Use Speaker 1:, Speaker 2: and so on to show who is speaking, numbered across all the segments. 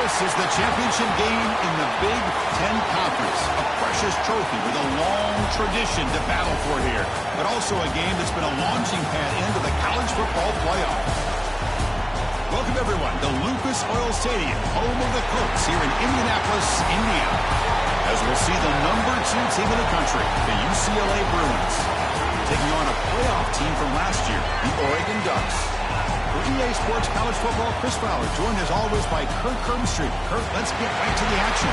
Speaker 1: This is the championship game in the Big Ten Conference. A precious trophy with a long tradition to battle for here. But also a game that's been a launching pad into the college football playoff. Welcome, everyone, to Lucas Oil Stadium, home of the Colts here in Indianapolis, Indiana. As we'll see the #2 team in the country, the UCLA Bruins, taking on a playoff team from last year, the Oregon Ducks. For EA Sports College Football, Chris Fowler, joined as always by Kurt Kirkstreet. Kurt, let's get right to the action.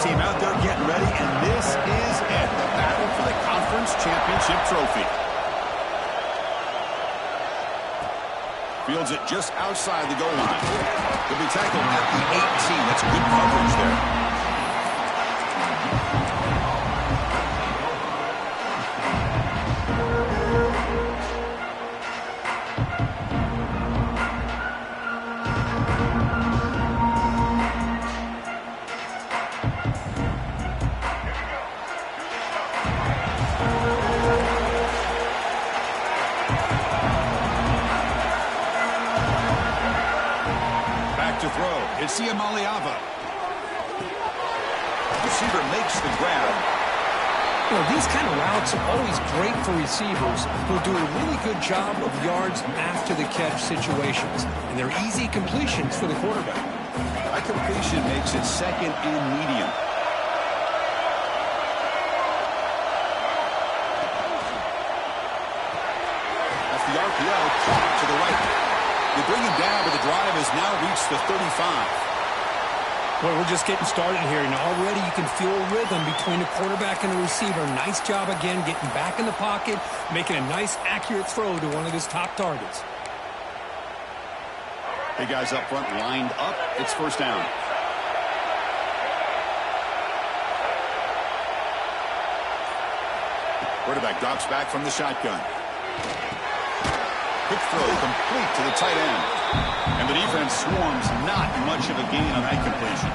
Speaker 1: Team out there getting ready, and this is it, the battle for the conference championship trophy. Fields it just outside the goal line. He'll be tackled at the 18. That's good coverage there. To throw, it's Maliava. Receiver makes the grab.
Speaker 2: Well, these kind of routes are always great for receivers who do a really good job of yards after the catch situations, and they're easy completions for the quarterback.
Speaker 1: That completion makes it second and medium. That's the RPO caught to the right. They bring him down, but the drive has now reached the 35.
Speaker 2: Well, we're just getting started here, and already you can feel a rhythm between the quarterback and the receiver. Nice job again getting back in the pocket, making a nice, accurate throw to one of his top targets.
Speaker 1: Hey, guys up front lined up. It's first down. Quarterback drops back from the shotgun. Quick throw complete to the tight end. And the defense swarms, not much of a gain on that completion.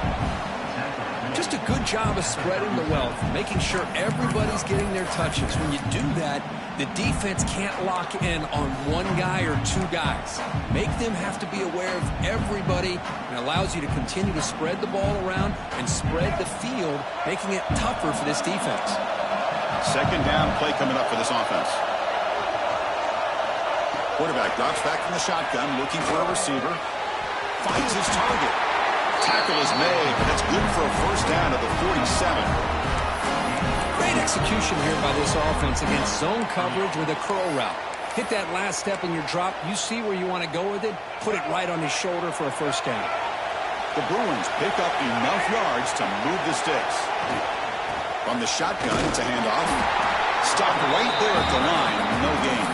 Speaker 2: Just a good job of spreading the wealth, making sure everybody's getting their touches. When you do that, the defense can't lock in on one guy or two guys. Make them have to be aware of everybody, and allows you to continue to spread the ball around and spread the field, making it tougher for this defense.
Speaker 1: Second down play coming up for this offense. Quarterback drops back from the shotgun, looking for a receiver. Finds his target. Tackle is made, but that's good for a first down at the 47.
Speaker 2: Great execution here by this offense against zone coverage with a curl route. Hit that last step in your drop. You see where you want to go with it. Put it right on his shoulder for a first down.
Speaker 1: The Bruins pick up enough yards to move the sticks. From the shotgun, it's a handoff. Stopped right there at the line. No gain.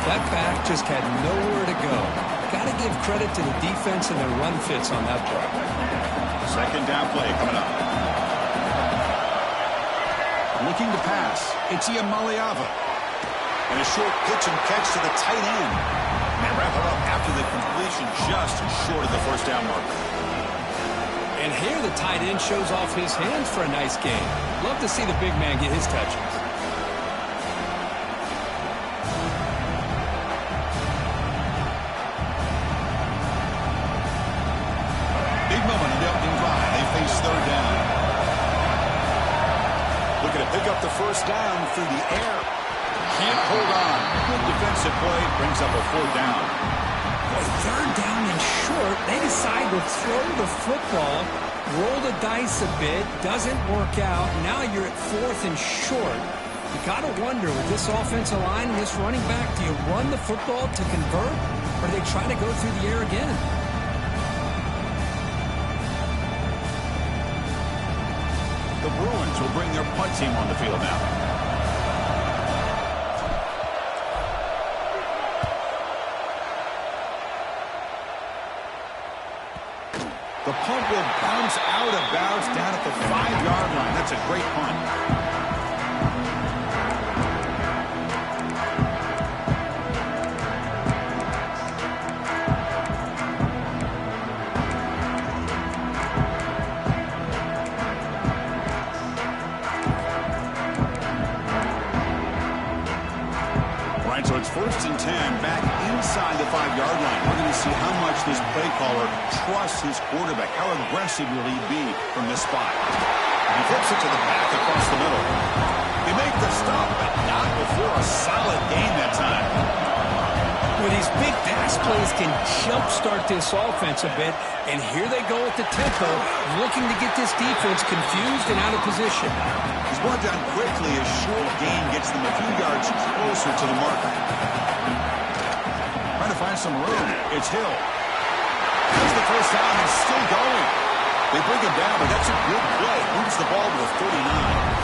Speaker 2: That back just had nowhere to go. Got to give credit to the defense and their run fits on that play.
Speaker 1: Second down play coming up. Looking to pass. It's Maliava. And a short pitch and catch to the tight end. And wrap it up after the completion just short of the first down marker.
Speaker 2: And here the tight end shows off his hands for a nice game. Love to see the big man get his touches.
Speaker 1: Third down. Looking to pick up the first down through the air. Can't hold on. Good defensive play. Brings up a fourth down.
Speaker 2: Boy, third down and short. They decide to throw the football, roll the dice a bit. Doesn't work out. Now you're at fourth and short. You got to wonder, with this offensive line and this running back, do you run the football to convert, or do they try to go through the air again?
Speaker 1: The Bruins will bring their punt team on the field now. The punt will bounce out of bounds down at the 5-yard line. That's a great punt. So it's 1st and 10 back inside the 5-yard line. We're going to see how much this play caller trusts his quarterback. How aggressive will he be from this spot? He flips it to the back across the middle. They make the stop, but not before a solid gain that time.
Speaker 2: Well, these big pass plays can jumpstart this offense a bit, and here they go at the tempo, looking to get this defense confused and out of position.
Speaker 1: He's brought down quickly. A short gain gets them a few yards closer to the marker. Trying to find some room. It's Hill. That's the first down. He's still going. They bring him down, but that's a good play. Moves the ball to the 39.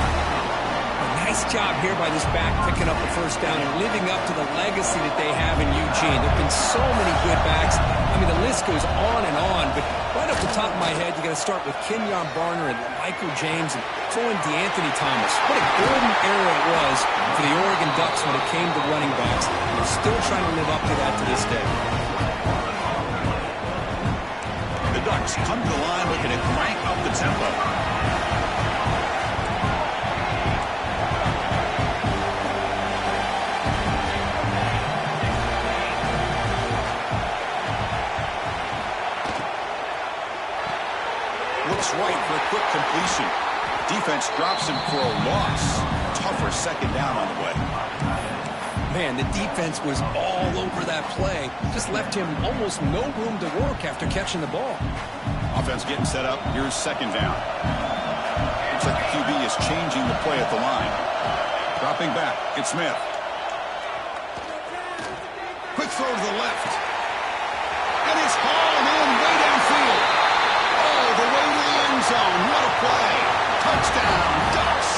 Speaker 2: Nice job here by this back picking up the first down and living up to the legacy that they have in Eugene. There have been so many good backs. I mean, the list goes on and on, but right off the top of my head, you got to start with Kenyon Barner and Michael James and throw in DeAnthony Thomas. What a golden era it was for the Oregon Ducks when it came to running backs. They're still trying to live up to that to this day.
Speaker 1: The Ducks come to the line looking to crank up the tempo. Looks right for a quick completion. Defense drops him for a loss. Tougher second down on the way.
Speaker 2: Man, the defense was all over that play. Just left him almost no room to work after catching the ball.
Speaker 1: Offense getting set up. Here's second down. Looks like the QB is changing the play at the line. Dropping back. It's Smith. Quick throw to the left. And it's hauled in way downfield. Oh, the way to the end zone. What a play. Touchdown, Ducks.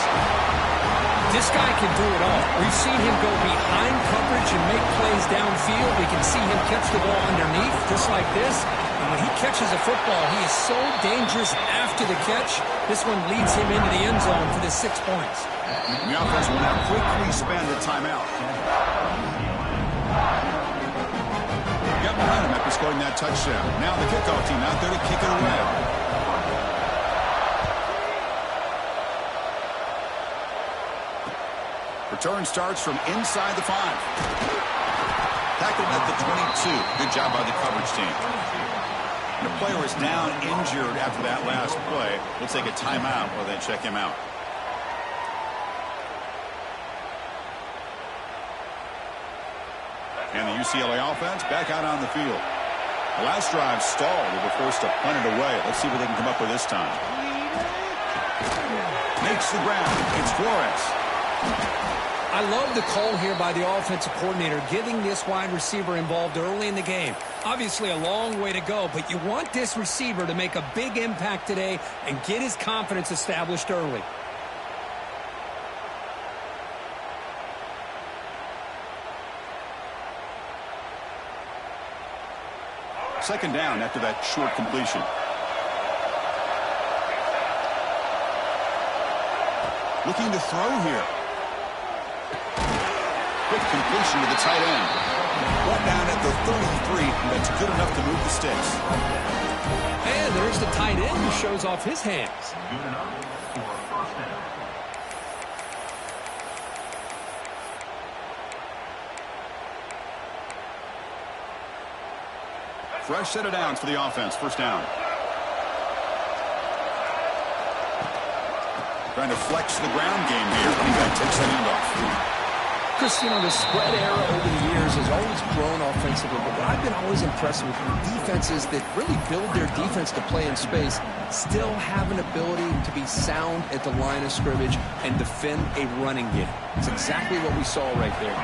Speaker 2: This guy can do it all. We've seen him go behind coverage and make plays downfield. We can see him catch the ball underneath, just like this. And when he catches a football, he is so dangerous after the catch. This one leads him into the end zone for the 6 points.
Speaker 1: The offense will now quickly spend a timeout. Got behind him after scoring that touchdown. Now the kickoff team out there to kick it away. Return starts from inside the 5. Tackled at the 22. Good job by the coverage team. And the player is down injured after that last play. We'll take a timeout while they check him out. And the UCLA offense back out on the field. The last drive stalled. They were forced to punt it away. Let's see what they can come up with this time. Makes the ground. It's Flores.
Speaker 2: I love the call here by the offensive coordinator, getting this wide receiver involved early in the game. Obviously a long way to go, but you want this receiver to make a big impact today and get his confidence established early.
Speaker 1: Second down after that short completion. Looking to throw here. Quick completion to the tight end. Brought down at the 33. That's good enough to move the sticks.
Speaker 2: And there's the tight end who shows off his hands.
Speaker 3: Good enough for a first down.
Speaker 1: Fresh set of downs for the offense. First down. Trying to flex the ground game here. Running back takes the handoff.
Speaker 2: Chris, you know, the spread era over the years has always grown offensively, but what I've been always impressed with defenses that really build their defense to play in space still have an ability to be sound at the line of scrimmage and defend a running game. It's exactly what we saw right there.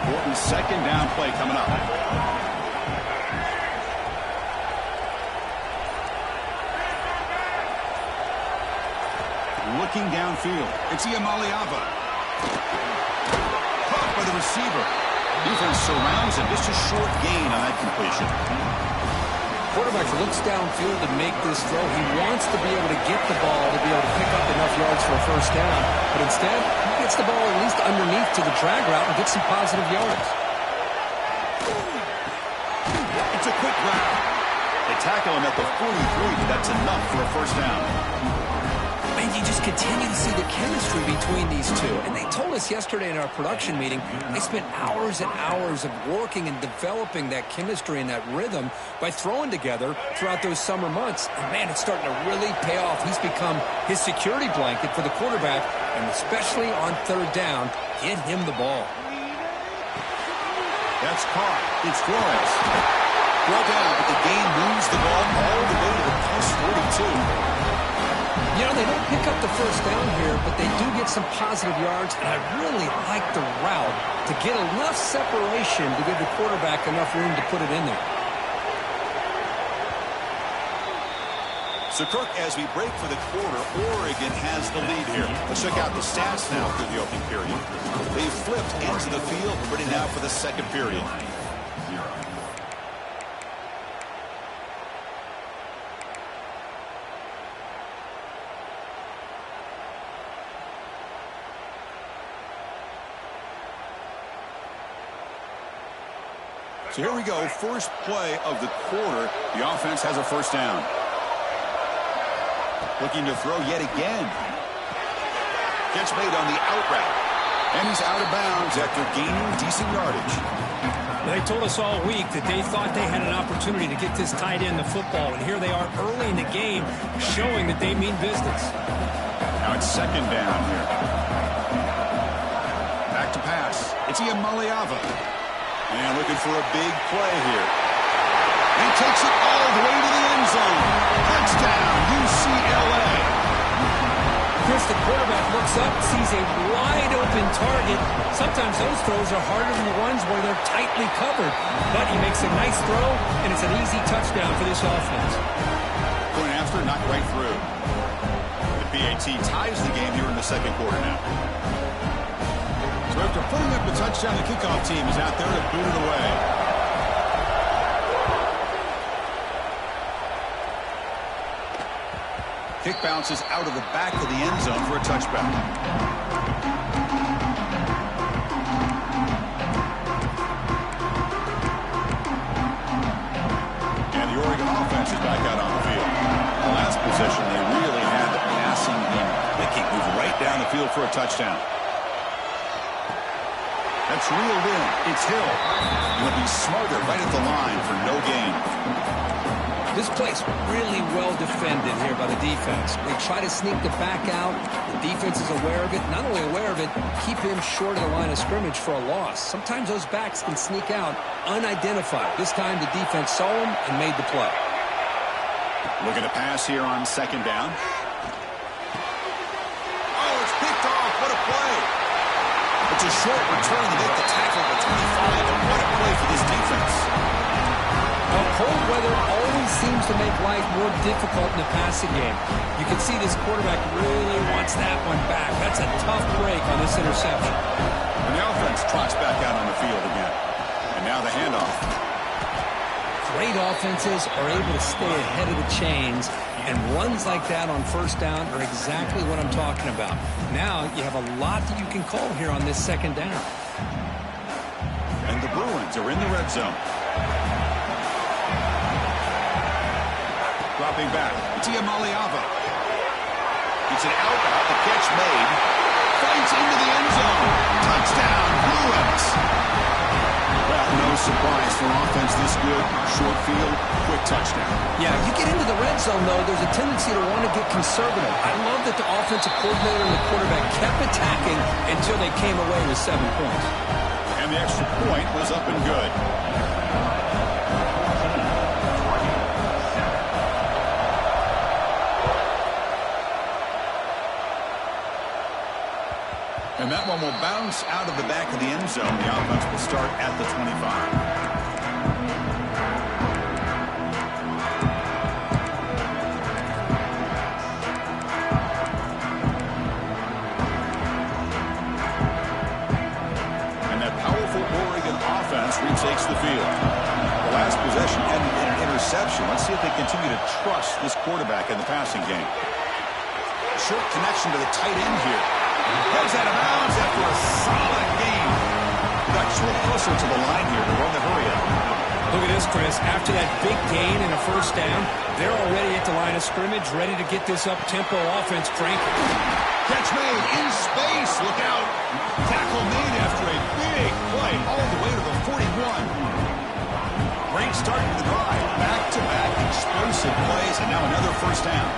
Speaker 1: Important second down play coming up. Looking downfield. It's Iamaleava. Caught by the receiver. Defense surrounds him. Just a short gain on that completion.
Speaker 2: quarterback looks downfield to make this throw. He wants to be able to get the ball to be able to pick up enough yards for a first down. But instead, he gets the ball at least underneath to the drag route and gets some positive yards.
Speaker 1: It's a quick route. They tackle him at the 43, but that's enough for a first down.
Speaker 2: And you just continue to see the chemistry between these two. And they told us yesterday in our production meeting, they spent hours and hours of working and developing that chemistry and that rhythm by throwing together throughout those summer months. And, man, it's starting to really pay off. He's become his security blanket for the quarterback, and especially on third down, get him the ball.
Speaker 1: That's caught. It's Flores. Brought down, but the game moves the ball all the way to the plus 42.
Speaker 2: You know, they don't pick up the first down here, but they do get some positive yards, and I really like the route to get enough separation to give the quarterback enough room to put it in there.
Speaker 1: So, Kirk, as we break for the quarter, Oregon has the lead here. Let's check out the stats now through the opening period. They flipped into the field, ready now for the second period. So here we go, first play of the quarter. The offense has a first down. Looking to throw yet again. Catch made on the out route. And he's out of bounds after gaining decent yardage.
Speaker 4: They told us all week that they thought they had an opportunity to get this tight end the football. And here they are early in the game showing that they mean business.
Speaker 1: Now it's second down here. Back to pass. It's Iamaleava. And looking for a big play here. And takes it all the way to the end zone. Touchdown, UCLA.
Speaker 2: Chris, the quarterback looks up, sees a wide-open target. Sometimes those throws are harder than the ones where they're tightly covered. But he makes a nice throw, and it's an easy touchdown for this offense.
Speaker 1: Going after, not right through. The PAT ties the game here in the second quarter now. So after putting up the touchdown, the kickoff team is out there to boot it away. Kick bounces out of the back of the end zone for a touchback. And the Oregon offense is back out on the field. The last possession, they really had the passing game. They keep moving right down the field for a touchdown. That's reeled in. It's Hill. He'll be smarter right at the line for no gain.
Speaker 2: This play's really well defended here by the defense. They try to sneak the back out. The defense is aware of it. Not only aware of it, keep him short of the line of scrimmage for a loss. Sometimes those backs can sneak out unidentified. This time the defense saw him and made the play.
Speaker 1: Looking to pass here on second down. Oh, it's picked off. What a play. It's a short return to make the tackle at the 25, and what a play for this defense.
Speaker 2: Well, cold weather always seems to make life more difficult in the passing game. You can see this quarterback really wants that one back. That's a tough break on this interception.
Speaker 1: And the offense trots back out on the field again. And now the handoff.
Speaker 2: Great offenses are able to stay ahead of the chains, and runs like that on first down are exactly what I'm talking about. Now you have a lot that you can call here on this second down.
Speaker 1: And the Bruins are in the red zone. Dropping back. It's Iamaleava. It's an out route. The catch made. Fights into the end zone. Touchdown, Bruins. Well, no surprise for offense this good. Short field, quick touchdown.
Speaker 2: Yeah, you get into the red zone, though, there's a tendency to want to get conservative. I love that the offensive coordinator and the quarterback kept attacking until they came away with 7 points.
Speaker 1: And the extra point was up and good. And that one will bounce out of the back of the end zone. The offense will start at the 25. Oregon offense retakes the field. The last possession ended in an interception. Let's see this quarterback in the passing game. Short connection to the tight end here. Goes out of bounds after a solid game. Ducks a little closer to the line here to run the hurry up.
Speaker 4: Look at this, Chris. After that big gain and a first down, they're already at the line of scrimmage, ready to get this up-tempo offense cranking.
Speaker 1: Catch made in space. Look out. Tackle made after a big play all the way to the 41. Great start to the drive. Back-to-back explosive plays, and now another first down.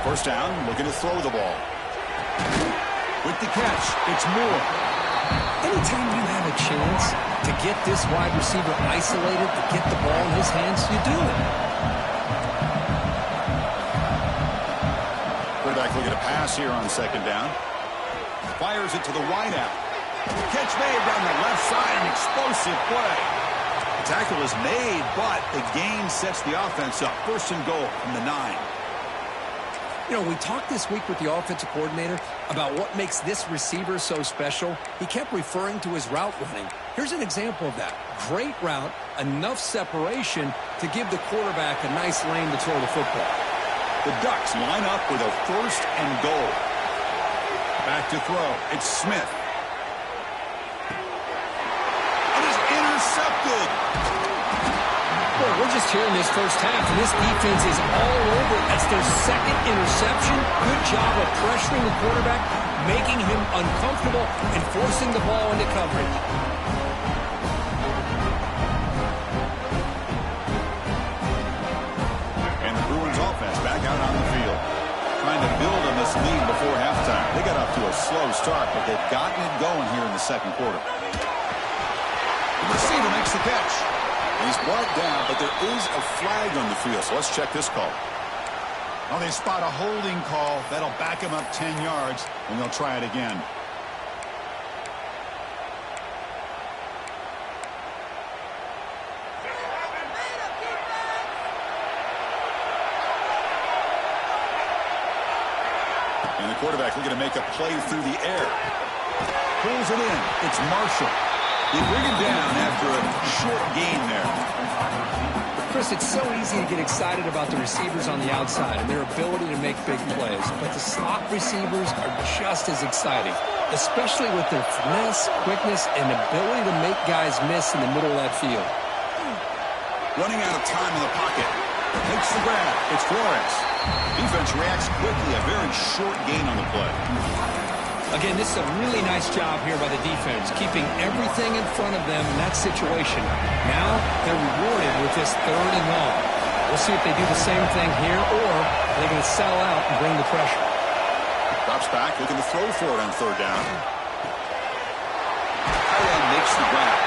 Speaker 1: First down, looking to throw the ball. With the catch, it's Moore.
Speaker 2: Anytime you have a chance to get this wide receiver isolated, to get the ball in his hands, you do it.
Speaker 1: Quarterback looking to pass here on second down. Fires it to the wideout. Catch made down the left side, an explosive play. The tackle is made, but the gain sets the offense up. First and goal from the 9.
Speaker 2: You know, we talked this week with the offensive coordinator about what makes this receiver so special. He kept referring to his route running. Here's an example of that. Great route, enough separation to give the quarterback a nice lane to throw the football.
Speaker 1: The Ducks line up with a first and goal. Back to throw. It's Smith. It is intercepted.
Speaker 2: Well, we're just here in this first half, and this defense is all over. That's their second interception. Good job of pressuring the quarterback, making him uncomfortable, and forcing the ball into coverage.
Speaker 1: And the Bruins offense back out on the field. Trying to build on this lead before halftime. They got off to a slow start, but they've gotten it going here in the second quarter. The receiver makes the catch. He's brought down, but there is a flag on the field, so let's check this call. Oh, they spot a holding call. That'll back him up 10 yards, and they'll try it again. And the quarterback looking to make a play through the air. Pulls it in. It's Marshall. They bring him down after a short gain there.
Speaker 2: Chris, it's so easy to get excited about the receivers on the outside and their ability to make big plays, but the slot receivers are just as exciting, especially with their finesse, quickness, and ability to make guys miss in the middle of that field.
Speaker 1: Running out of time in the pocket. Makes the grab. It's Flores. Defense reacts quickly. A very short gain on the play.
Speaker 2: Again, this is a really nice job here by the defense, keeping everything in front of them in that situation. Now they're rewarded with this third and long. We'll see if they do the same thing here, or they're going to sell out and bring the pressure.
Speaker 1: Drops back, looking to throw for it on third down. Tight end makes the grab.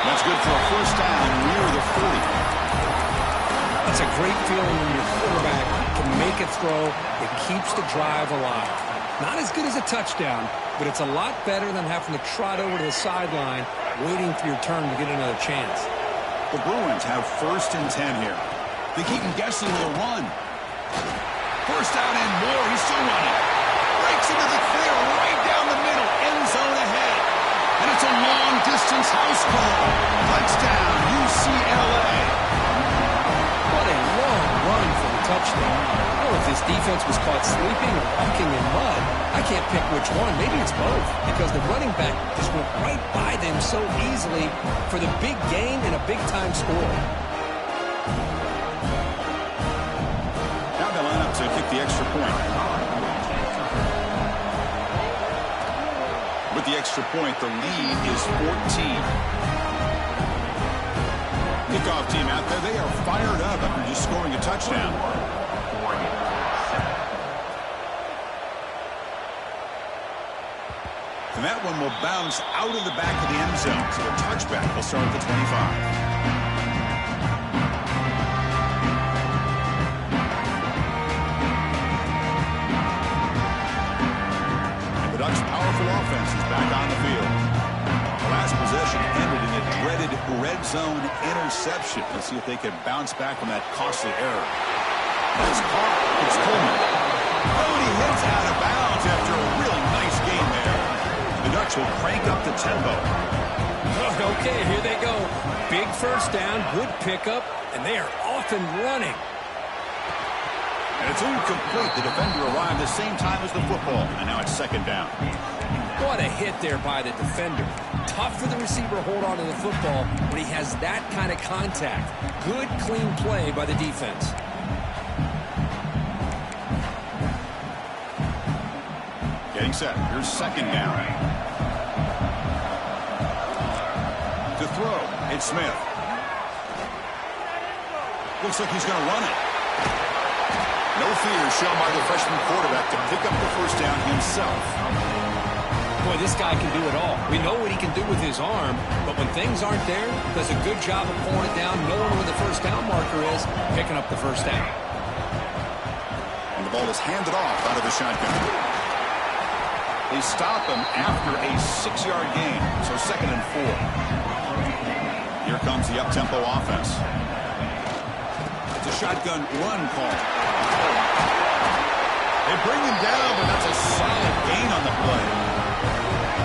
Speaker 1: That's good for a first down near the 40.
Speaker 2: It's a great feeling when your quarterback can make a throw that keeps the drive alive. Not as good as a touchdown, but it's a lot better than having to trot over to the sideline, waiting for your turn to get another chance.
Speaker 1: The Bruins have first and 10 here. They keep him guessing with a run. First down and more. He's still running. Breaks into the clear right down the middle. End zone ahead. And it's a long-distance house call. Touchdown, UCLA.
Speaker 2: What a long run for the touchdown. Oh, if this defense was caught sleeping or walking in mud, I can't pick which one. Maybe it's both, because the running back just went right by them so easily for the big gain and a big-time score.
Speaker 1: Now they line up to kick the extra point. With the extra point, the lead is 14. Kickoff team out there, they are fired up after just scoring a touchdown. And that one will bounce out of the back of the end zone, so the touchback will start at the 25. And the Ducks' powerful offense is back on the field. The last possession ended in a dreaded red zone interception. Let's see if they can bounce back from that costly error. That's caught. It's Coleman. Oh, and he hits out of bounds after a really nice game there. The Ducks will crank up the tempo.
Speaker 2: Okay, here they go. Big first down, good pickup, and they are off and running.
Speaker 1: It's incomplete. The defender arrived the same time as the football, and now it's second down.
Speaker 2: What a hit there by the defender. Tough for the receiver to hold on to the football when he has that kind of contact. Good, clean play by the defense.
Speaker 1: Getting set. Here's second down. To throw, it's Smith. Looks like he's going to run it. No fear shown by the freshman quarterback to pick up the first down himself.
Speaker 2: Boy, this guy can do it all. We know what he can do with his arm, but when things aren't there, does a good job of pulling it down, knowing where the first down marker is, picking up the first down.
Speaker 1: And the ball is handed off out of the shotgun. They stop him after a 6-yard gain, so 2nd and 4. Here comes the up-tempo offense. It's a shotgun run call. They bring him down, but that's a solid gain on the play.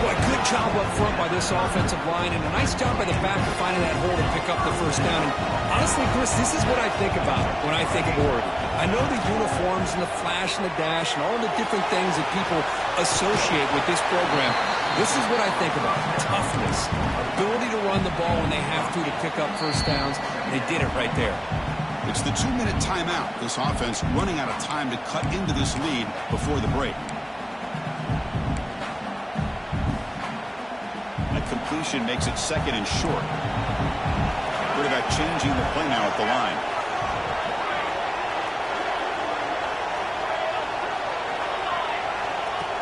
Speaker 2: Boy, good job up front by this offensive line, and a nice job by the back of finding that hole to pick up the first down. And honestly, Chris, this is what I think about when I think of Oregon. I know the uniforms and the flash and the dash and all the different things that people associate with this program. This is what I think about. Toughness, ability to run the ball when they have to pick up first downs. They did it right there.
Speaker 1: It's the 2-minute timeout. This offense running out of time to cut into this lead before the break. That completion makes it 2nd and short. Quarterback changing the play now at the line.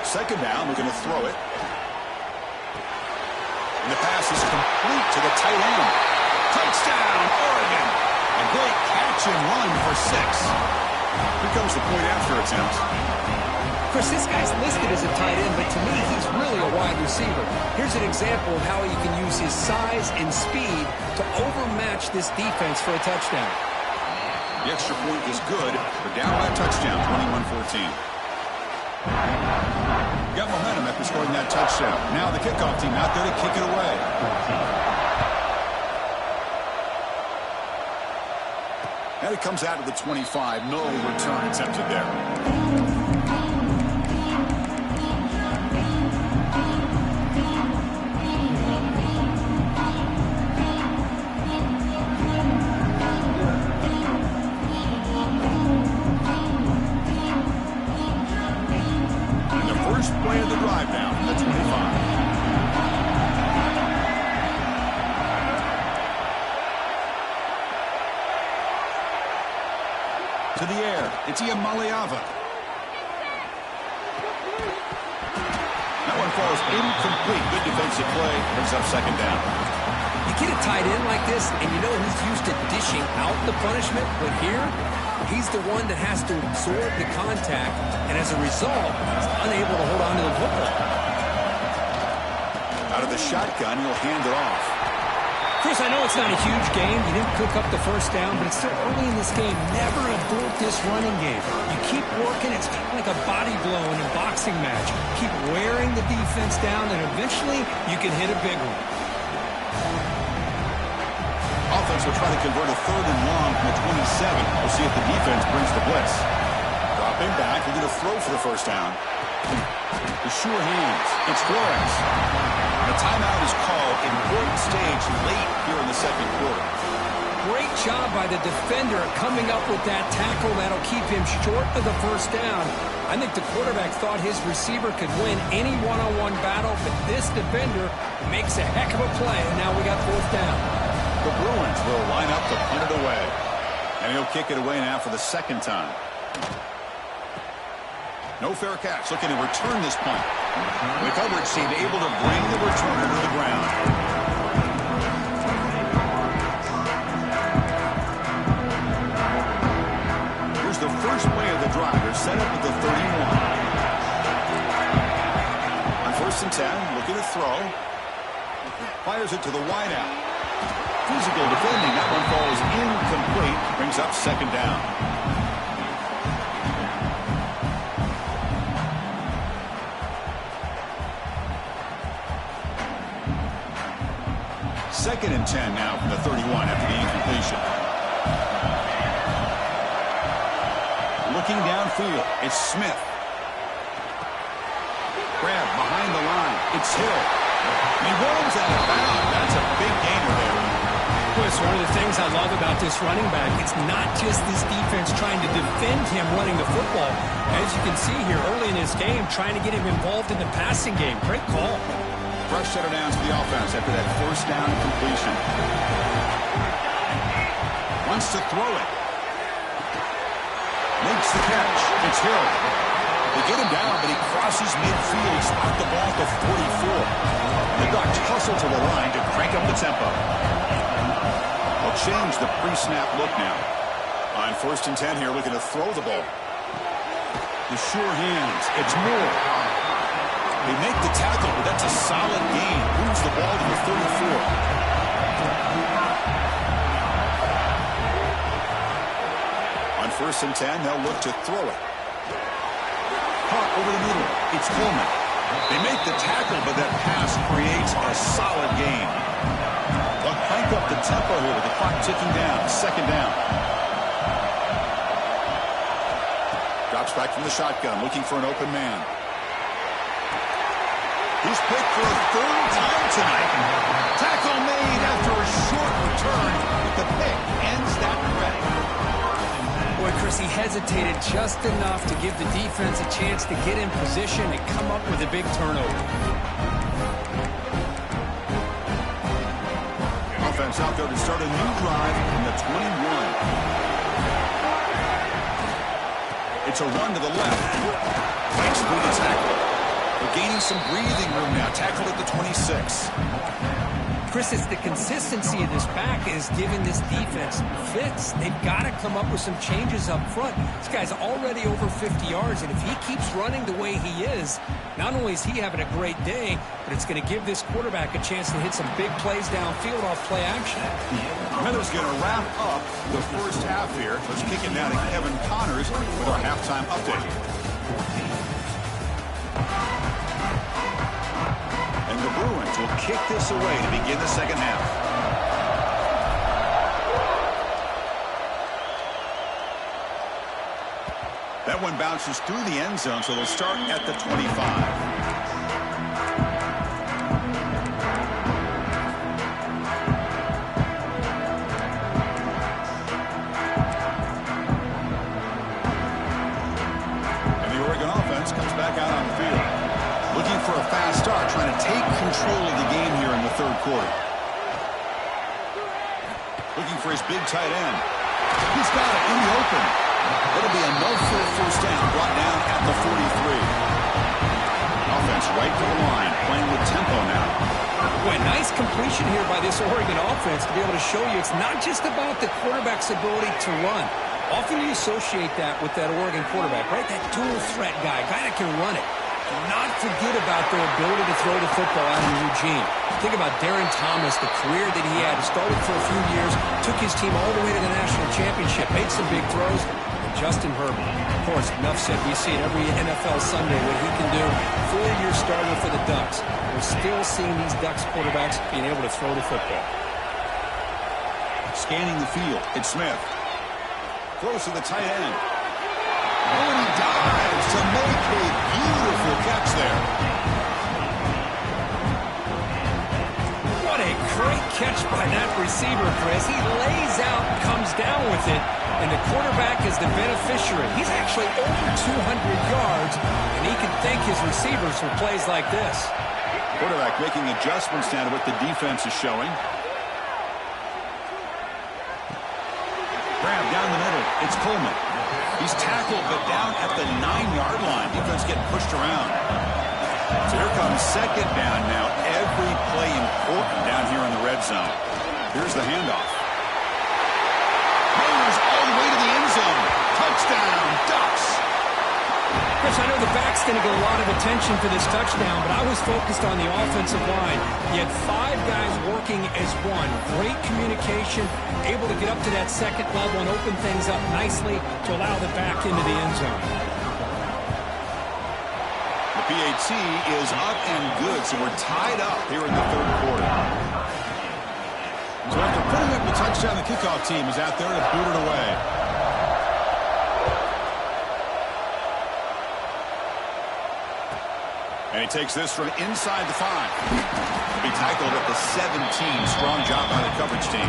Speaker 1: Second down, we're going to throw it. And the pass is complete to the tight end. Touchdown, Oregon! A great catch and run for 6. Here comes the point after attempt.
Speaker 2: Chris, this guy's listed as a tight end, but to me, he's really a wide receiver. Here's an example of how he can use his size and speed to overmatch this defense for a touchdown.
Speaker 1: The extra point is good. They're down by a touchdown, 21-14. Got momentum after scoring that touchdown. Now the kickoff team out there to kick it away. And it comes out of the 25. No return attempted there. Play of the drive down at 25. To the air, it's Iamaleava. That one falls incomplete. Good defensive play, brings up second down.
Speaker 2: You get a tight end like this, and you know he's used to dishing out the punishment, but here, he's the one that has to absorb the contact, and as a result, he's unable to hold on to the football.
Speaker 1: Out of the shotgun, he'll hand it off.
Speaker 2: Chris, I know it's not a huge game. You didn't cook up the first down, but it's still early in this game. Never abort this running game. You keep working. It's kind of like a body blow in a boxing match. Keep wearing the defense down, and eventually you can hit a big one.
Speaker 1: Offense will try to convert a 3rd and long from the 27. We'll see if the defense brings the blitz. Dropping back, we're going to throw for the first down. The sure hands. It's Flores. The timeout is called. Important stage late here in the second quarter.
Speaker 2: Great job by the defender coming up with that tackle that'll keep him short of the first down. I think the quarterback thought his receiver could win any one-on-one battle, but this defender makes a heck of a play, and now we got 4th down.
Speaker 1: The Bruins will line up to punt it away. And he'll kick it away now for the 2nd time. No fair catch. Looking to return this punt. The coverage seemed able to bring the returner to the ground. Here's the first play of the drive. They're set up at the 31. On 1st and 10, looking to throw. Fires it to the wideout. Physical defending. That one falls incomplete. Brings up second down. Second and 10 now from the 31 after the incompletion. Looking downfield, it's Smith. Grab behind the line, it's Hill. He rolls out of bounds. That's a big gainer there.
Speaker 4: Well, it's one of the things I love about this running back. It's not just this defense trying to defend him running the football. As you can see here early in this game, trying to get him involved in the passing game. Great call.
Speaker 1: Fresh set of downs for the offense after that first down completion. Wants to throw it. Makes the catch. It's Hill. They get him down, but he crosses midfield, spot the ball at the 44. The Ducks hustle to the line to crank up the tempo. They'll change the pre-snap look now. On 1st and 10 here, looking to throw the ball. The sure hands. It's Moore. They make the tackle, but that's a solid gain. Moves the ball to the 34. On 1st and 10, they'll look to throw it. Caught over the middle. It's Coleman. They make the tackle, but that pass creates a solid gain. They'll crank up the tempo here with the clock ticking down. 2nd down. Drops back from the shotgun, looking for an open man. He's picked for a 3rd time tonight. Tackle made after a short return, but the pick ends that play.
Speaker 2: Boy, Chris, he hesitated just enough to give the defense a chance to get in position and come up with a big turnover.
Speaker 1: Offense out there to start a new drive in the 21. It's a run to the left. Fights through the tackle. They're gaining some breathing room now. Tackled at the 26.
Speaker 2: Chris, it's the consistency of this back is giving this defense fits. They've got to come up with some changes up front. This guy's already over 50 yards, and if he keeps running the way he is, not only is he having a great day, but it's going to give this quarterback a chance to hit some big plays downfield off play action.
Speaker 1: Weather's going to wrap up the first half here. Let's kick it down to Kevin Connors with our halftime update. And the Bruins will kick this away to begin the second half. That one bounces through the end zone, so they'll start at the 25. Comes back out on the field. Looking for a fast start, trying to take control of the game here in the 3rd quarter. Looking for his big tight end. He's got it in the open. It'll be a no-full first down, brought down at the 43. Offense right to the line, playing with tempo now.
Speaker 2: Boy, nice completion here by this Oregon offense to be able to show you it's not just about the quarterback's ability to run. Often you associate that with that Oregon quarterback, right? That dual threat guy that can run it. Do not forget about their ability to throw the football out in Eugene. Think about Darren Thomas, the career that he had. Started for a few years, took his team all the way to the national championship, made some big throws. And Justin Herbert, of course, enough said. We see it every NFL Sunday what he can do. 4-year starter for the Ducks. We're still seeing these Ducks quarterbacks being able to throw the football.
Speaker 1: Scanning the field, it's Smith. Throws to the tight end. Oh, and he dives to make a beautiful catch there.
Speaker 2: What a great catch by that receiver, Chris. He lays out, comes down with it, and the quarterback is the beneficiary. He's actually over 200 yards, and he can thank his receivers for plays like this.
Speaker 1: Quarterback making adjustments now to what the defense is showing. Grab down the middle. It's Coleman. He's tackled, but down at the 9-yard line. Defense getting pushed around. So here comes 2nd down now. Every play important down here in the red zone. Here's the handoff. Meyers all the way to the end zone. Touchdown, Ducks.
Speaker 2: Chris, I know the back's going to get a lot of attention for this touchdown, but I was focused on the offensive line. You had 5 guys working as one. Great communication, able to get up to that 2nd level and open things up nicely to allow the back into the end zone.
Speaker 1: The PAT is up and good, so we're tied up here in the 3rd quarter. So after putting up the touchdown, the kickoff team is out there to boot it away. he takes this from inside the 5. He'll be tackled at the 17. Strong job by the coverage team.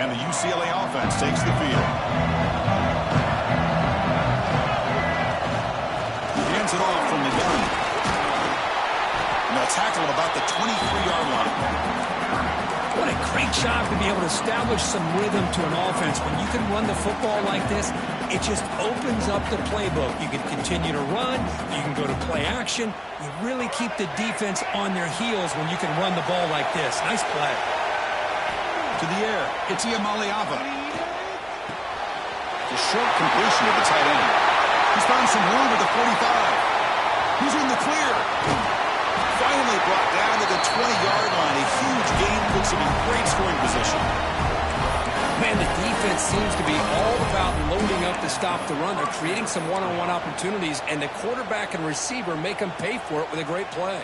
Speaker 1: And the UCLA offense takes the field. He hands it off from the gun. And they'll tackle him about the 23-yard line.
Speaker 4: What a great job to be able to establish some rhythm to an offense. When you can run the football like this, it just opens up the playbook. You can continue to run. You can go to play action. You really keep the defense on their heels when you can run the ball like this. Nice play.
Speaker 1: To the air, it's Iamaleava. The short completion to the tight end. He's found some room at the 45. He's in the clear. Finally brought down to the 20-yard line. A huge gain puts him in great scoring position.
Speaker 2: Man, the defense seems to be all about loading up to stop the run. They're creating some one-on-one opportunities, and the quarterback and receiver make them pay for it with a great play.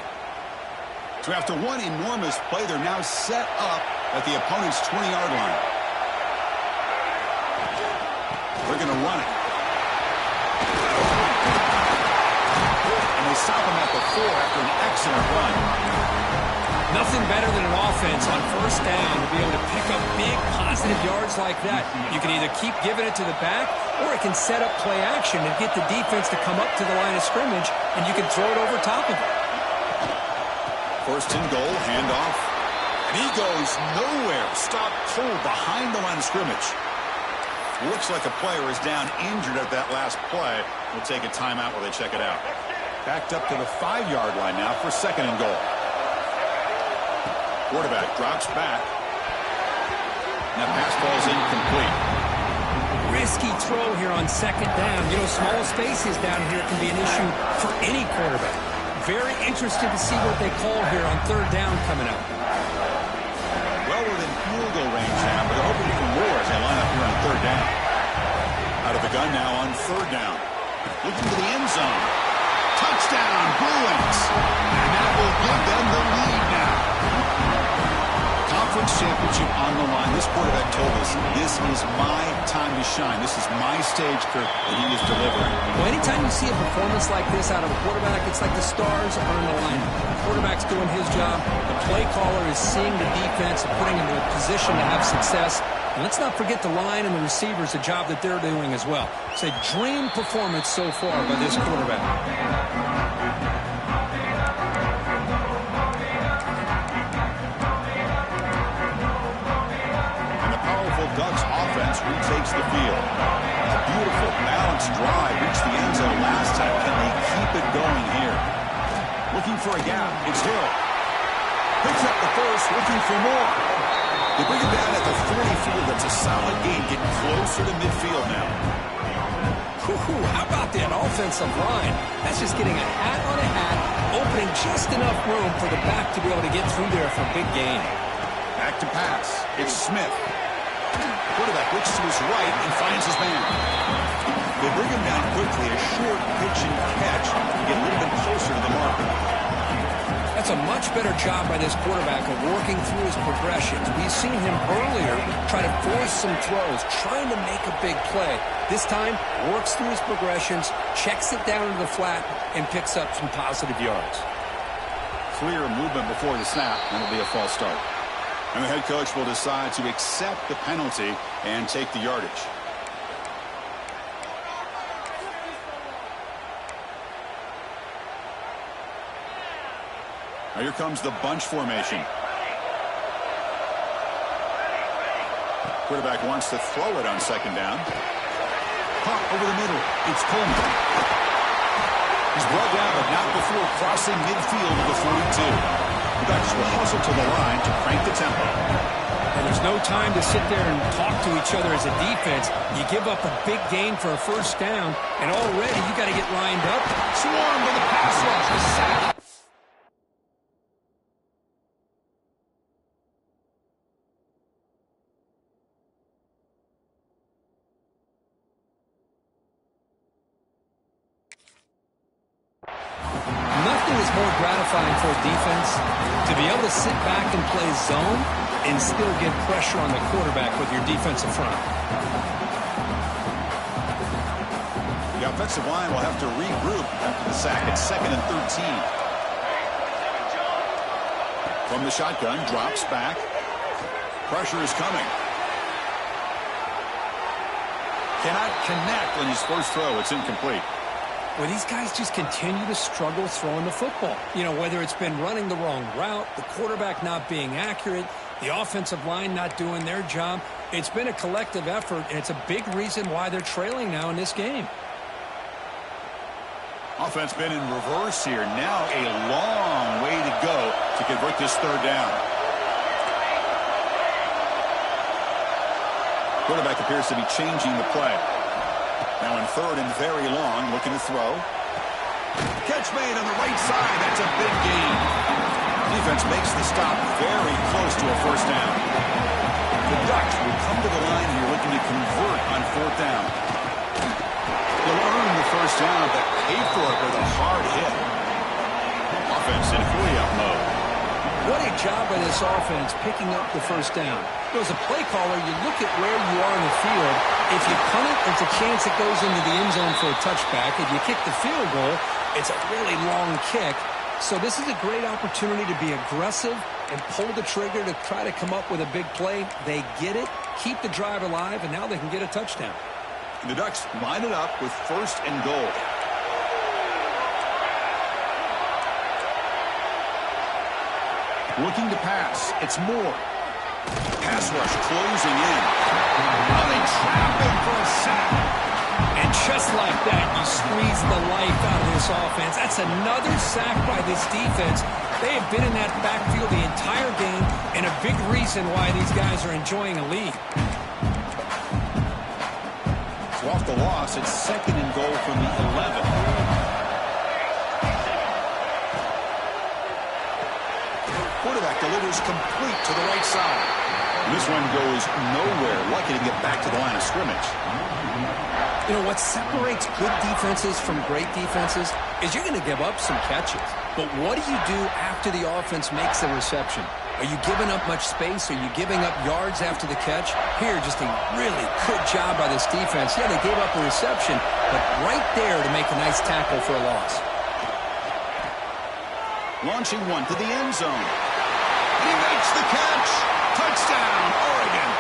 Speaker 1: So after one enormous play, they're now set up at the opponent's 20-yard line. They're going to run it. And they stop him at the 4 after an excellent run.
Speaker 2: Nothing better than an offense on first down to be able to pick up big positive yards like that. You can either keep giving it to the back, or it can set up play action and get the defense to come up to the line of scrimmage, and you can throw it over top of it.
Speaker 1: First and goal, handoff. And he goes nowhere. Stop cold behind the line of scrimmage. Looks like a player is down injured at that last play. We'll take a timeout while they check it out. Backed up to the 5-yard line now for second and goal. Quarterback drops back. And that pass ball's incomplete.
Speaker 2: Risky throw here on second down. You know, small spaces down here can be an issue for any quarterback. Very interested to see what they call here on third down coming up.
Speaker 1: Well within field goal range now, but they're hoping for more as they line up here on third down. Out of the gun now on third down. Looking to the end zone. Touchdown, Bruins. And that will give them the lead now. Conference championship on the line. This quarterback told us, this is my time to shine. This is my stage, Kirk, and he is delivering.
Speaker 2: Well, anytime you see a performance like this out of a quarterback, it's like the stars are in alignment. The quarterback's doing his job. The play caller is seeing the defense and putting him in a position to have success. And let's not forget the line and the receivers, the job that they're doing as well. It's a dream performance so far by this quarterback.
Speaker 1: Ducks offense retakes the field. A beautiful, balanced drive reached the end zone last time. Can they keep it going here? Looking for a gap. It's Hill. Picks up the first, looking for more. They bring it down at the 44. That's a solid gain, getting closer to midfield now.
Speaker 2: How about that offensive line? That's just getting a hat on a hat, opening just enough room for the back to be able to get through there for a big gain.
Speaker 1: Back to pass. It's Smith. Quarterback looks to his right and finds his man. They bring him down quickly, a short pitch and catch to get a little bit closer to the marker.
Speaker 2: That's a much better job by this quarterback of working through his progressions. We've seen him earlier try to force some throws, trying to make a big play. This time, works through his progressions, checks it down into the flat, and picks up some positive yards.
Speaker 1: Clear movement before the snap, and it'll be a false start. And the head coach will decide to accept the penalty and take the yardage. Now here comes the bunch formation. Quarterback wants to throw it on second down. Pop over the middle. It's Coleman. He's brought down, but not before crossing midfield of the 42. The Ducks will hustle to the line to crank the tempo.
Speaker 4: And there's no time to sit there and talk to each other as a defense. You give up a big gain for a first down, and already you got to get lined up.
Speaker 1: Swarm with the pass rush. The sack.
Speaker 2: Nothing nothing is more gratifying for a defense to be able to sit back and play zone and still get pressure on the quarterback with your defensive front.
Speaker 1: The offensive line will have to regroup after the sack. It's 2nd and 13. From the shotgun, drops back. Pressure is coming. Cannot connect on his first throw. It's incomplete.
Speaker 2: Well, these guys just continue to struggle throwing the football. You know, whether it's been running the wrong route, the quarterback not being accurate, the offensive line not doing their job. It's been a collective effort, and it's a big reason why they're trailing now in this game.
Speaker 1: Offense been in reverse here. Now a long way to go to convert this 3rd down. Quarterback appears to be changing the play. Now in 3rd and very long, looking to throw. Catch made on the right side. That's a big gain. Defense makes the stop very close to a 1st down. The Ducks will come to the line here looking to convert on 4th down. They'll earn the 1st down, but pay for it with a hard hit. Offense in hurry-up mode.
Speaker 2: What a job by this offense picking up the 1st down. As a play caller, you look at where you are in the field. If you punt it, there's a chance it goes into the end zone for a touchback. If you kick the field goal, it's a really long kick. So this is a great opportunity to be aggressive and pull the trigger to try to come up with a big play. They get it, keep the drive alive, and now they can get a touchdown.
Speaker 1: The Ducks line it up with 1st and goal. Looking to pass. It's Moore. Pass rush closing in. Now they trap him for a sack.
Speaker 2: And just like that, you squeeze the life out of this offense. That's another sack by this defense. They have been in that backfield the entire game, and a big reason why these guys are enjoying a lead.
Speaker 1: So off the loss, it's 2nd and goal from the 11. Quarterback delivers complete to the right side. This one goes nowhere. Lucky to get back to the line of scrimmage.
Speaker 2: You know, what separates good defenses from great defenses is you're going to give up some catches. But what do you do after the offense makes a reception? Are you giving up much space? Are you giving up yards after the catch? Here, just a really good job by this defense. Yeah, they gave up a reception, but right there to make a nice tackle for a loss.
Speaker 1: Launching one to the end zone. He makes the catch. Touchdown, Oregon.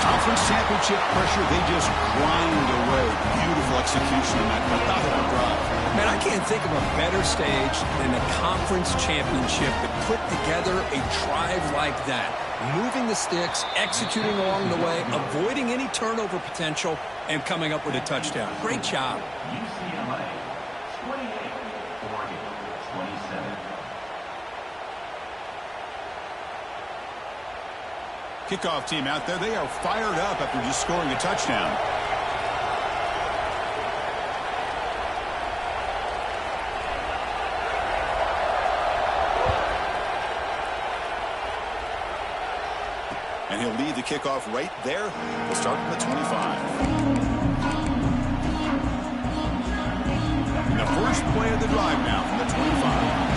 Speaker 1: Conference championship pressure, they just grind away. Beautiful execution on that methodical drive.
Speaker 2: Man, I can't think of a better stage than the conference championship to put together a drive like that. Moving the sticks, executing along the way, avoiding any turnover potential, and coming up with a touchdown. Great job.
Speaker 3: UCLA, 28, Oregon, 27.
Speaker 1: Kickoff team out there, they are fired up after just scoring a touchdown. And he'll lead the kickoff right there. We'll start from the 25. And the first play of the drive now from the 25.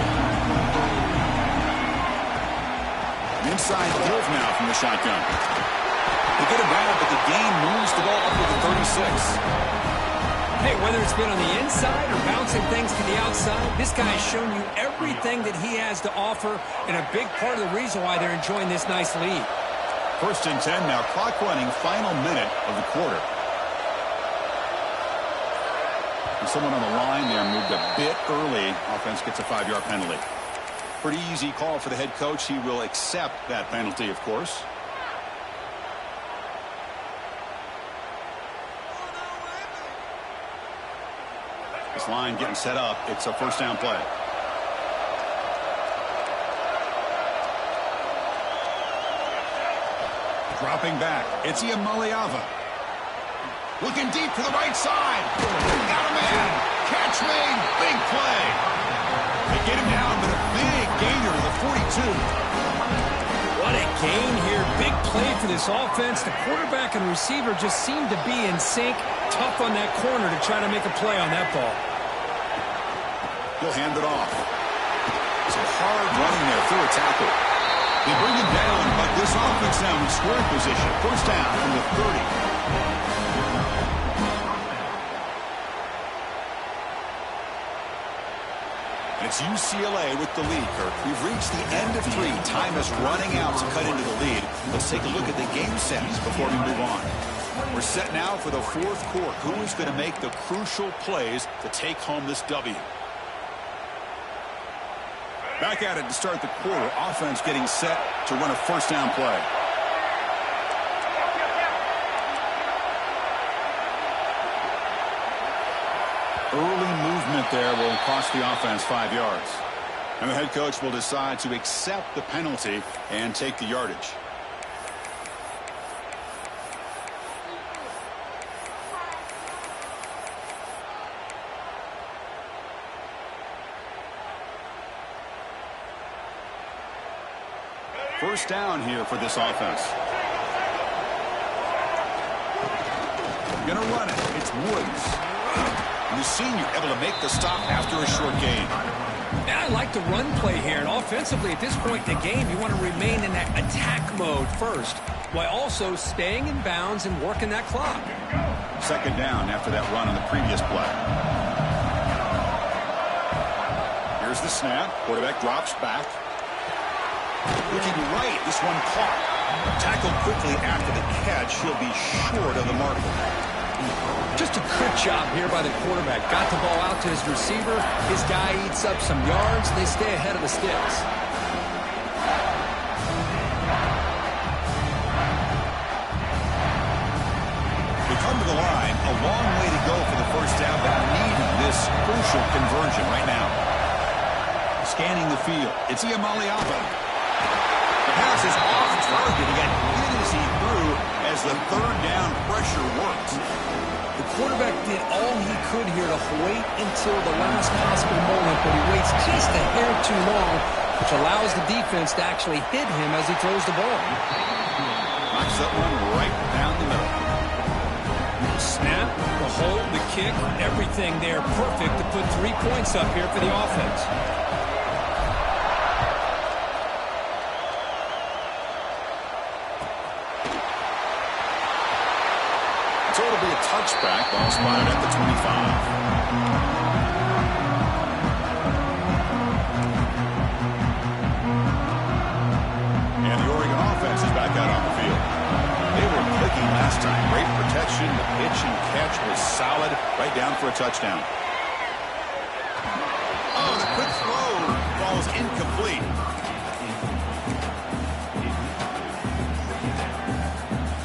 Speaker 1: Inside give now from the shotgun. They get it back, but the gain moves the ball up to the 36.
Speaker 2: Hey, whether it's been on the inside or bouncing things to the outside, this guy has shown you everything that he has to offer, and a big part of the reason why they're enjoying this nice lead.
Speaker 1: 1st and 10 now, clock running, final minute of the quarter. And someone on the line there moved a bit early. Offense gets a 5-yard penalty. Pretty easy call for the head coach. He will accept that penalty, of course. This line getting set up. It's a 1st down play. Dropping back. It's Iamaleava. Looking deep to the right side. Got a man. Catch made. Big play. They get him down, but a big gainer to the 42.
Speaker 2: What a gain here. Big play for this offense. The quarterback and receiver just seem to be in sync. Tough on that corner to try to make a play on that ball.
Speaker 1: He'll hand it off. Some hard running there through a tackle. They bring him down, but this offense now in scoring position. First down from the 30. It's UCLA with the lead, Kirk. We've reached the end of 3. Time is running out to cut into the lead. Let's take a look at the game sets before we move on. We're set now for the 4th quarter. Who is going to make the crucial plays to take home this W? Back at it to start the quarter. Offense getting set to run a first down play. Early movement there will cost the offense 5 yards. And the head coach will decide to accept the penalty and take the yardage. First down here for this offense. Gonna run it. It's Woods. The senior able to make the stop after a short gain.
Speaker 2: And I like the run play here. And offensively, at this point in the game, you want to remain in that attack mode first, while also staying in bounds and working that clock.
Speaker 1: Second down after that run on the previous play. Here's the snap. Quarterback drops back. Looking right. This one caught. Tackled quickly after the catch. He'll be short of the marker.
Speaker 2: Just a good job here by the quarterback. Got the ball out to his receiver. His guy eats up some yards. They stay ahead of the sticks.
Speaker 1: We come to the line. A long way to go for the first down, but needing this crucial conversion right now. Scanning the field. It's Iamaleava. The pass is off target. He got hit as he threw as the third down pressure worked.
Speaker 2: The quarterback did all he could here to wait until the last possible moment, but he waits just a hair too long, which allows the defense to actually hit him as he throws the ball.
Speaker 1: Knocks that one right down the middle.
Speaker 2: Snap, the hold, the kick, everything there perfect to put 3 points up here for the offense.
Speaker 1: So it'll be a touchback, ball spotted at the 25. And the Oregon offense is back out on the field. They were clicking last time. Great protection. The pitch and catch was solid. Right down for a touchdown. Oh, the quick throw falls incomplete.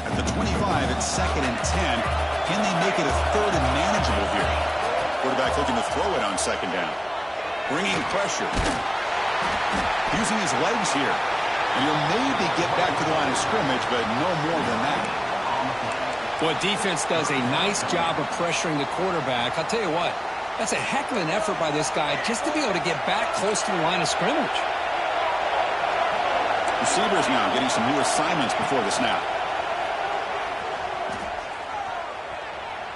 Speaker 1: At the 25, it's 2nd and 10. Can they make it a 3rd and manageable here? Quarterback looking to throw it on 2nd down. Bringing pressure. Using his legs here. And he'll maybe get back to the line of scrimmage, but no more than that.
Speaker 2: Well, defense does a nice job of pressuring the quarterback. I'll tell you what, that's a heck of an effort by this guy just to be able to get back close to the line of scrimmage.
Speaker 1: Receivers now getting some new assignments before the snap.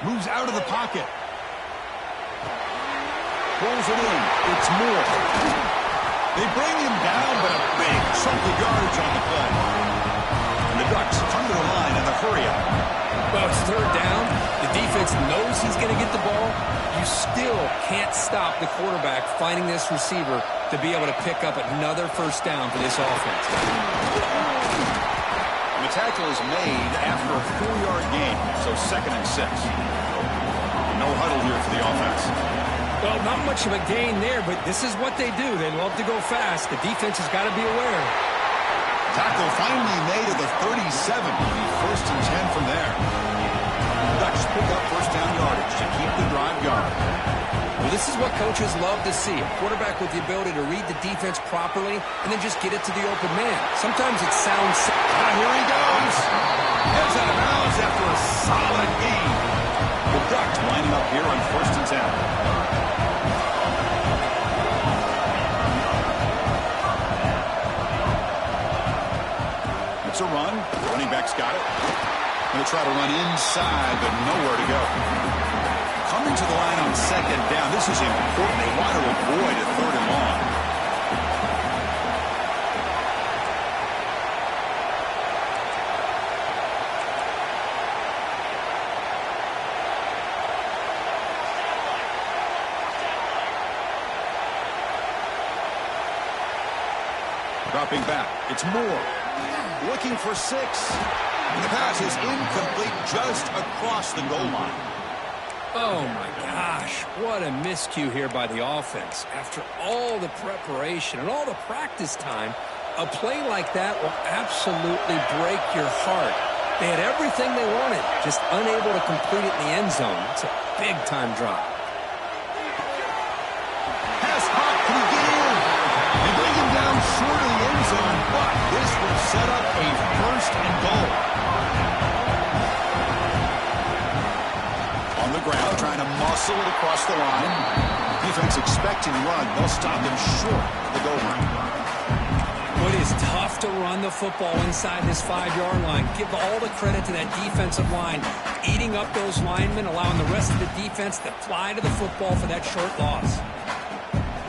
Speaker 1: Moves out of the pocket. Pulls it in. It's Moore. They bring him down, but a big chunk of yards on the play. And the Ducks come to the line in the hurry-up.
Speaker 2: Well, it's 3rd down. The defense knows he's going to get the ball. You still can't stop the quarterback finding this receiver to be able to pick up another first down for this offense.
Speaker 1: And the tackle is made after a 4-yard gain, so 2nd and 6. No huddle here for the offense.
Speaker 2: Well, not much of a gain there, but this is what they do. They love to go fast. The defense has got to be aware.
Speaker 1: Tackle finally made at the 37. 1st and 10 from there. Ducks pick up first down yardage to keep the drive going.
Speaker 2: Well, this is what coaches love to see. A quarterback with the ability to read the defense properly and then just get it to the open man. Sometimes it sounds...
Speaker 1: Here he goes. Heads out of bounds after a solid gain. The Ducks lining up here on 1st and 10. It's a run. Running back's got it. Going to try to run inside, but nowhere to go. Come Coming to the line on second down. This is important. They want to avoid a third and long. Dropping back. It's Moore. Looking for 6. The pass is incomplete just across the goal line.
Speaker 2: Oh, my gosh. What a miscue here by the offense. After all the preparation and all the practice time, a play like that will absolutely break your heart. They had everything they wanted, just unable to complete it in the end zone. It's a big-time drop.
Speaker 1: Pass hot. Can he get in? They bring him down short of the end zone, but this will set up a first and goal. On the ground, trying to muscle it across the line. Defense expecting run. They'll stop him short of the goal line.
Speaker 2: It is tough to run the football inside this 5-yard line. Give all the credit to that defensive line, eating up those linemen, allowing the rest of the defense to fly to the football for that short loss.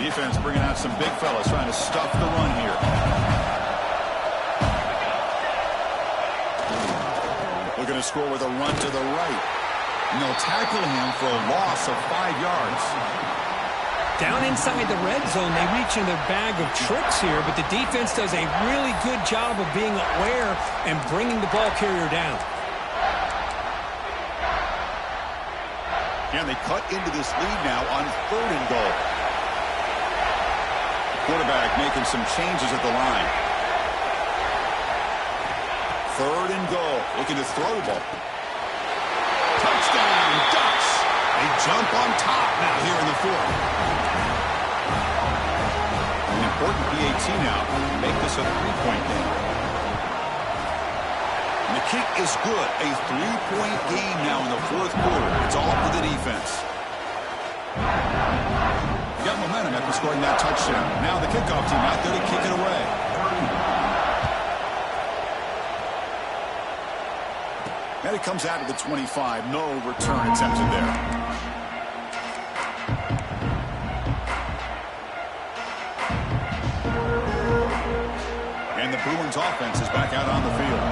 Speaker 1: Defense bringing out some big fellas trying to stuff the run here. Looking to score with a run to the right. And they'll tackle him for a loss of 5 yards.
Speaker 2: Down inside the red zone, they reach in their bag of tricks here, but the defense does a really good job of being aware and bringing the ball carrier down.
Speaker 1: And they cut into this lead now on 3rd and goal. Quarterback making some changes at the line. 3rd and goal. Looking to throw the ball. Touchdown, Ducks. They jump on top now here in the 4th. An important PAT now. Make this a 3-point game. And the kick is good. A 3-point game now in the 4th quarter. It's all up to the defense. Got momentum after scoring that touchdown. Now the kickoff team out there to kick it away. And it comes out of the 25. No return attempted there. And the Bruins offense is back out on the field.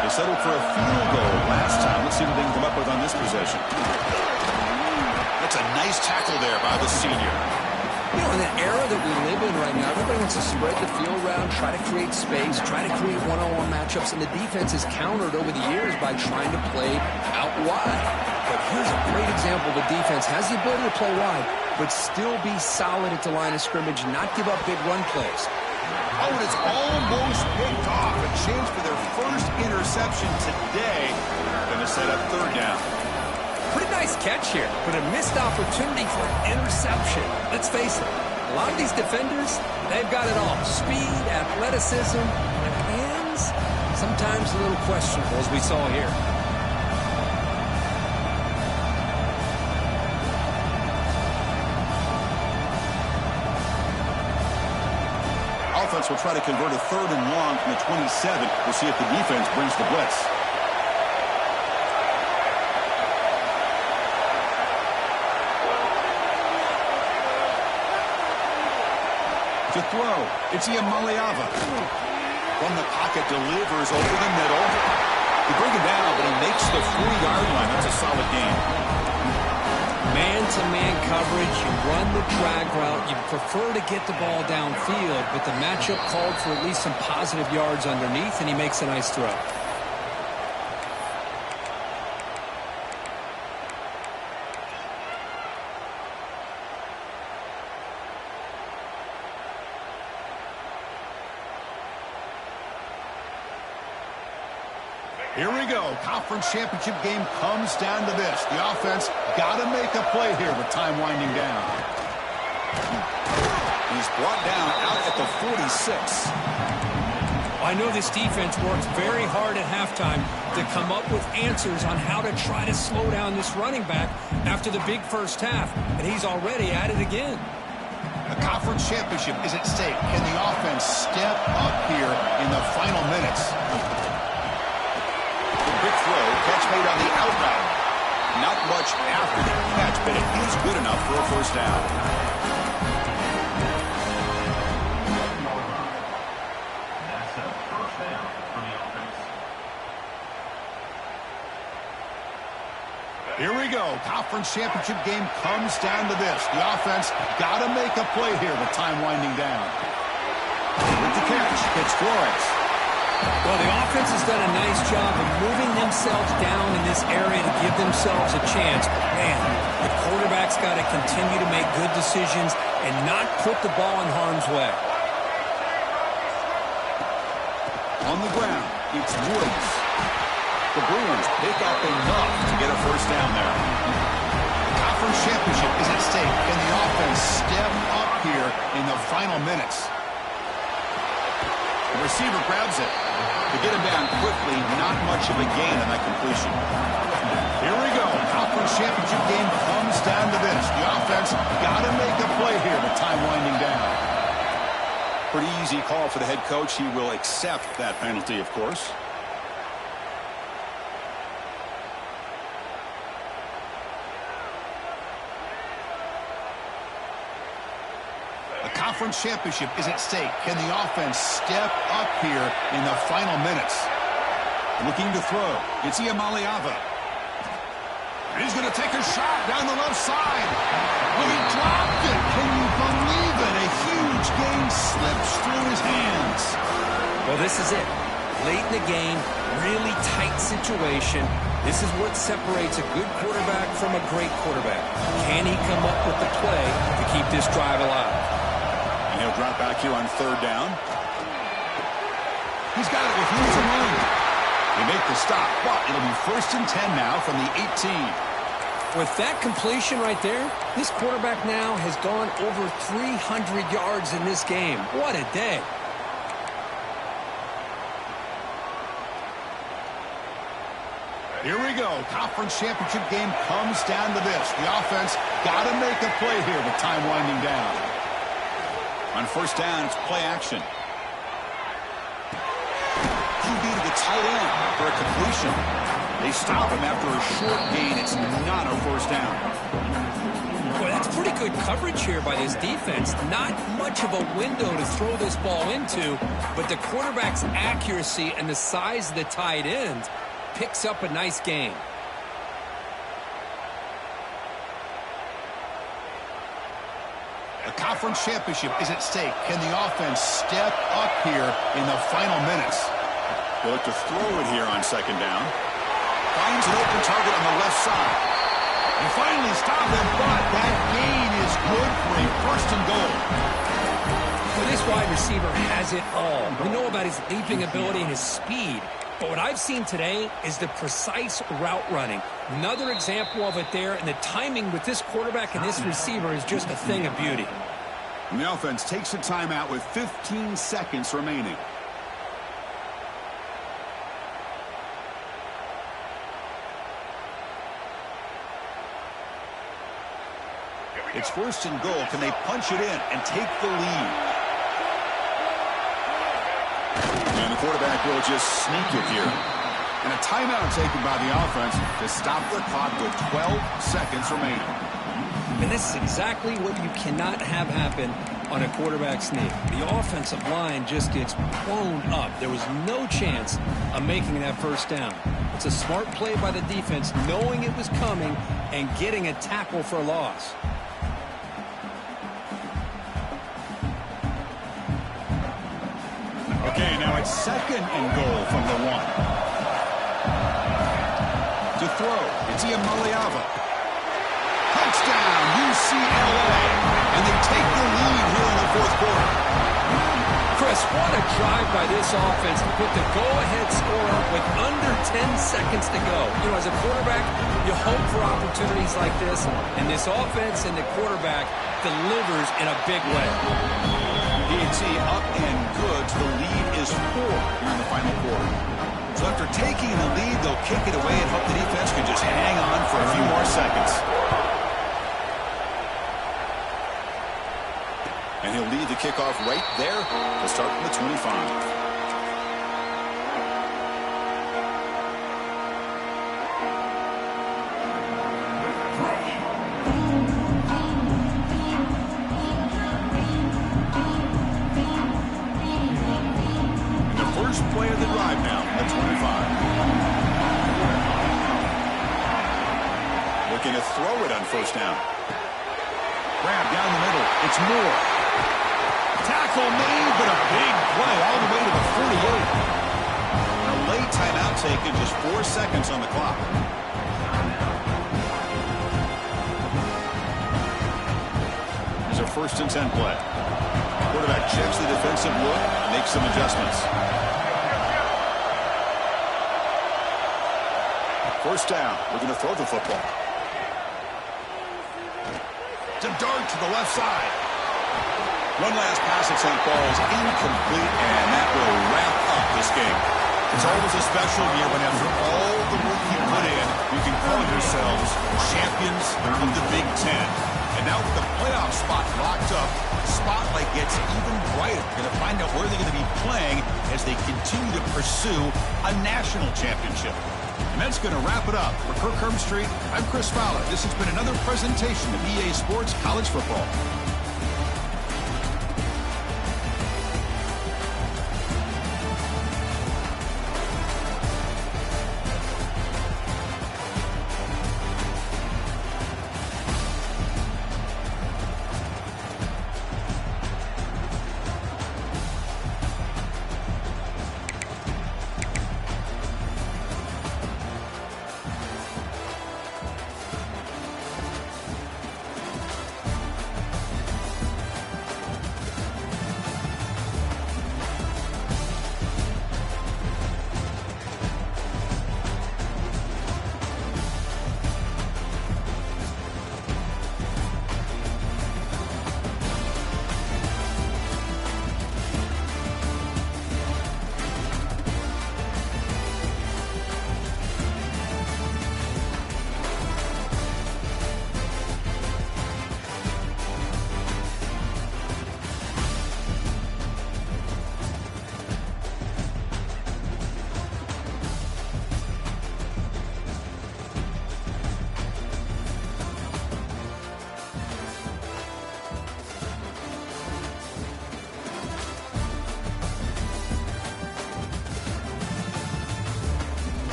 Speaker 1: They settled for a field goal last time. Let's see what they can come up with on this possession. That's a nice tackle there by the senior.
Speaker 2: You know, in the era that we live in right now, everybody wants to spread the field around, try to create space, try to create one-on-one matchups, and the defense is countered over the years by trying to play out wide. But here's a great example. The defense has the ability to play wide, but still be solid at the line of scrimmage, not give up big run plays.
Speaker 1: Oh, and it's almost picked off. A chance for their first interception today. Going to set up 3rd down.
Speaker 2: Pretty nice catch here, but a missed opportunity for an interception. Let's face it, a lot of these defenders, they've got it all. Speed, athleticism, and hands, sometimes a little questionable, as we saw here.
Speaker 1: Offense will try to convert a 3rd and long from the 27. We'll see if the defense brings the blitz. To throw, it's Iamaleava. From the pocket, delivers over the middle. They bring him down, but he makes the 40-yard line. That's a solid game.
Speaker 2: Man-to-man coverage, you run the drag route, you prefer to get the ball downfield, but the matchup called for at least some positive yards underneath, and he makes a nice throw.
Speaker 1: Here we go. Conference championship game comes down to this. The offense got to make a play here with time winding down. He's brought down out at the 46.
Speaker 2: I know this defense worked very hard at halftime to come up with answers on how to try to slow down this running back after the big first half, and he's already at it again.
Speaker 1: A conference championship is at stake. Can the offense step up here in the final minutes? Big throw, catch made on the out route. Not much after the catch, but it is good enough for a first down.
Speaker 3: That's a first down for the offense.
Speaker 1: Here we go. Conference championship game comes down to this. The offense got to make a play here with time winding down. With the catch, it's Flores.
Speaker 2: Well, the offense has done a nice job of moving themselves down in this area to give themselves a chance. Man, the quarterback's got to continue to make good decisions and not put the ball in harm's way.
Speaker 1: On the ground, it's Woods. The Bruins pick up enough to get a first down there. The conference championship is at stake. Can the offense step up here in the final minutes? The receiver grabs it. To get him down quickly, not much of a gain on that completion. Here we go. Conference championship game comes down to this. The offense got to make a play here with time winding down. Pretty easy call for the head coach. He will accept that penalty, of course. Conference championship is at stake. Can the offense step up here in the final minutes? Looking to throw. It's Iamaleava. He's going to take a shot down the left side. Well, he dropped it. Can you believe it? A huge gain slips through his hands.
Speaker 2: Well, this is it. Late in the game, really tight situation. This is what separates a good quarterback from a great quarterback. Can he come up with the play to keep this drive alive?
Speaker 1: He'll drop back here on third down. He's got it with room to run. They make the stop, but it'll be 1st and 10 now from the 18.
Speaker 2: With that completion right there, this quarterback now has gone over 300 yards in this game. What a day.
Speaker 1: Here we go. Conference championship game comes down to this. The offense got to make a play here with time winding down. On first down, it's play action. QB to the tight end for a completion. They stop him after a short gain. It's not a first down.
Speaker 2: Boy, that's pretty good coverage here by this defense. Not much of a window to throw this ball into, but the quarterback's accuracy and the size of the tight end picks up a nice gain.
Speaker 1: The conference championship is at stake. Can the offense step up here in the final minutes? They'll look to throw it here on second down. Finds an open target on the left side. And finally stop him, but that gain is good for a 1st and goal.
Speaker 2: Well, this wide receiver has it all. We know about his leaping ability and his speed. But what I've seen today is the precise route running. Another example of it there, and the timing with this quarterback and this receiver is just a thing of beauty.
Speaker 1: And the offense takes a timeout with 15 seconds remaining. It's 1st and goal. Can they punch it in and take the lead? And the quarterback will just sneak it here. And a timeout taken by the offense to stop the clock with 12 seconds remaining.
Speaker 2: And this is exactly what you cannot have happen on a quarterback sneak. The offensive line just gets blown up. There was no chance of making that first down. It's a smart play by the defense, knowing it was coming and getting a tackle for a loss.
Speaker 1: Okay, now it's 2nd and goal from the 1. To throw, it's Iamaleava. Touchdown, UCLA. And they take the lead here in the 4th quarter.
Speaker 2: Chris, what a drive by this offense to put the go-ahead score up with under 10 seconds to go. You know, as a quarterback, you hope for opportunities like this, and this offense and the quarterback delivers in a big way.
Speaker 1: D&T up and good. The lead is 4 here in the final quarter. So after taking the lead, they'll kick it away and hope the defense can just hang on for a few more seconds. And he'll lead the kickoff right there to start from the 25. first play of the drive now at 25. Looking to throw it on first down. Grab down the middle. It's Moore. Tackle made, but a big play all the way to the 48. A late timeout taken, just 4 seconds on the clock. Here's a 1st and 10 play. Quarterback checks the defensive look, makes some adjustments. First down, we're going to throw the football. To dart to the left side. One last pass at St. Paul's, incomplete, and that will wrap up this game. It's always a special year when after all the work you put in, you can call yourselves champions of the Big Ten. And now with the playoff spot locked up, the spotlight gets even brighter. We're going to find out where they're going to be playing as they continue to pursue a national championship. And that's going to wrap it up. For Kirk Herbstreit, I'm Chris Fowler. This has been another presentation of EA Sports College Football.